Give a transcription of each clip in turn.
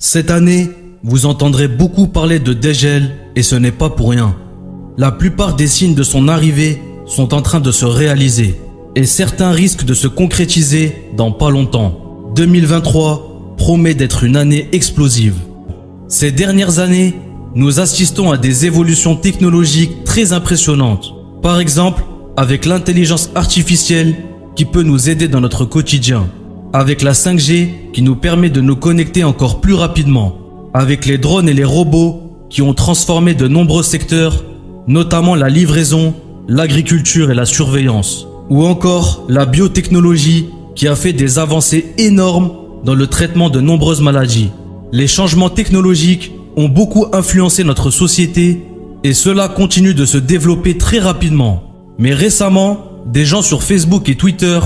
Cette année, vous entendrez beaucoup parler de Dajjal et ce n'est pas pour rien. La plupart des signes de son arrivée sont en train de se réaliser et certains risquent de se concrétiser dans pas longtemps. 2023 promet d'être une année explosive. Ces dernières années, nous assistons à des évolutions technologiques très impressionnantes. Par exemple, avec l'intelligence artificielle qui peut nous aider dans notre quotidien, avec la 5G qui nous permet de nous connecter encore plus rapidement, avec les drones et les robots qui ont transformé de nombreux secteurs, notamment la livraison, l'agriculture et la surveillance, ou encore la biotechnologie qui a fait des avancées énormes dans le traitement de nombreuses maladies. Les changements technologiques ont beaucoup influencé notre société et cela continue de se développer très rapidement. Mais récemment, des gens sur Facebook et Twitter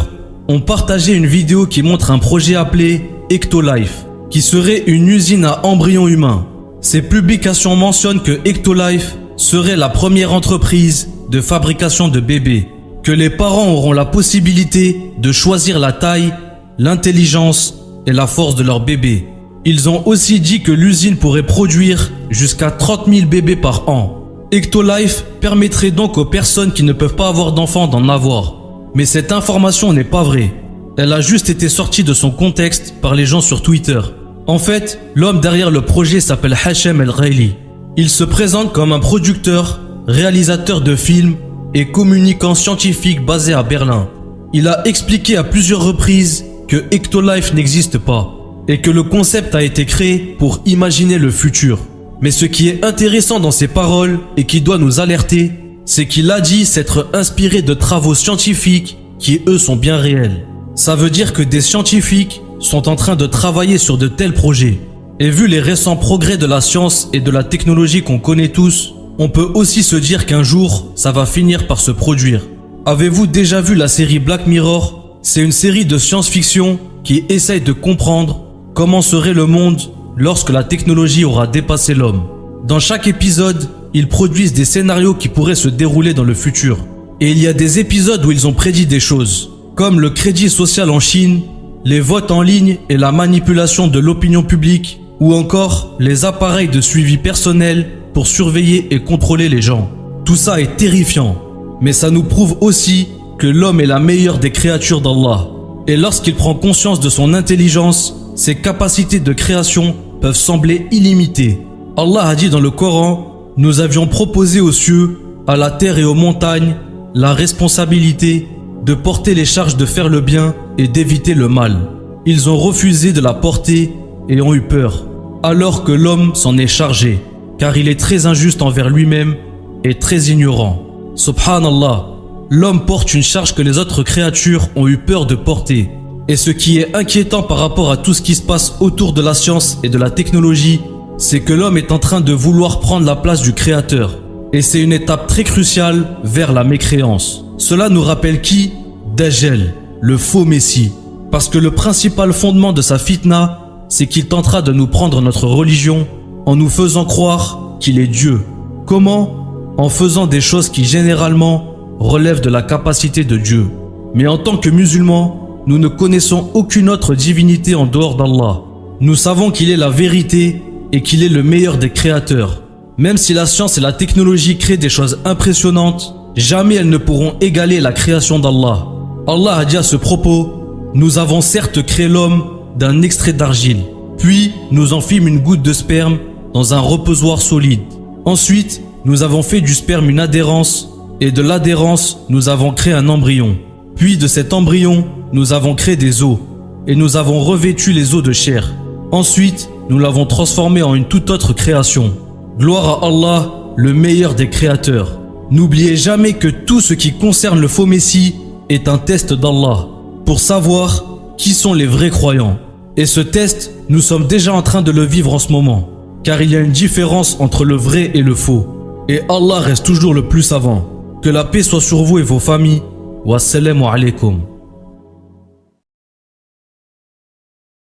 ont partagé une vidéo qui montre un projet appelé Ectolife, qui serait une usine à embryons humains. Ces publications mentionnent que Ectolife serait la première entreprise de fabrication de bébés, que les parents auront la possibilité de choisir la taille, l'intelligence et la force de leur bébé. Ils ont aussi dit que l'usine pourrait produire jusqu'à 30 000 bébés par an. Ectolife permettrait donc aux personnes qui ne peuvent pas avoir d'enfants d'en avoir. Mais cette information n'est pas vraie. Elle a juste été sortie de son contexte par les gens sur Twitter. En fait, l'homme derrière le projet s'appelle Hachem El-Ghaili. Il se présente comme un producteur, réalisateur de films et communicant scientifique basé à Berlin. Il a expliqué à plusieurs reprises que Ectolife n'existe pas et que le concept a été créé pour imaginer le futur. Mais ce qui est intéressant dans ses paroles et qui doit nous alerter, c'est qu'il a dit s'être inspiré de travaux scientifiques qui, eux, sont bien réels. Ça veut dire que des scientifiques sont en train de travailler sur de tels projets. Et vu les récents progrès de la science et de la technologie qu'on connaît tous, on peut aussi se dire qu'un jour, ça va finir par se produire. Avez-vous déjà vu la série Black Mirror? C'est une série de science-fiction qui essaye de comprendre comment serait le monde lorsque la technologie aura dépassé l'homme. Dans chaque épisode, ils produisent des scénarios qui pourraient se dérouler dans le futur. Et il y a des épisodes où ils ont prédit des choses, comme le crédit social en Chine, les votes en ligne et la manipulation de l'opinion publique, ou encore les appareils de suivi personnel pour surveiller et contrôler les gens. Tout ça est terrifiant, mais ça nous prouve aussi que l'homme est la meilleure des créatures d'Allah. Et lorsqu'il prend conscience de son intelligence, ses capacités de création peuvent sembler illimitées. Allah a dit dans le Coran: nous avions proposé aux cieux, à la terre et aux montagnes la responsabilité de porter les charges de faire le bien et d'éviter le mal. Ils ont refusé de la porter et ont eu peur, alors que l'homme s'en est chargé, car il est très injuste envers lui-même et très ignorant. Subhanallah, l'homme porte une charge que les autres créatures ont eu peur de porter. Et ce qui est inquiétant par rapport à tout ce qui se passe autour de la science et de la technologie, c'est que l'homme est en train de vouloir prendre la place du créateur. Et c'est une étape très cruciale vers la mécréance. Cela nous rappelle qui? Dajjal, le faux messie. Parce que le principal fondement de sa fitna, c'est qu'il tentera de nous prendre notre religion en nous faisant croire qu'il est Dieu. Comment? En faisant des choses qui généralement relèvent de la capacité de Dieu. Mais en tant que musulmans, nous ne connaissons aucune autre divinité en dehors d'Allah. Nous savons qu'il est la vérité et qu'il est le meilleur des créateurs. Même si la science et la technologie créent des choses impressionnantes, jamais elles ne pourront égaler la création d'Allah. Allah a dit à ce propos: nous avons certes créé l'homme d'un extrait d'argile, puis nous en fîmes une goutte de sperme dans un reposoir solide. Ensuite, nous avons fait du sperme une adhérence, et de l'adhérence, nous avons créé un embryon. Puis de cet embryon, nous avons créé des os, et nous avons revêtu les os de chair. Ensuite, nous l'avons transformé en une toute autre création. Gloire à Allah, le meilleur des créateurs. N'oubliez jamais que tout ce qui concerne le faux messie est un test d'Allah, pour savoir qui sont les vrais croyants. Et ce test, nous sommes déjà en train de le vivre en ce moment, car il y a une différence entre le vrai et le faux. Et Allah reste toujours le plus savant. Que la paix soit sur vous et vos familles. Wassalamu alaikum.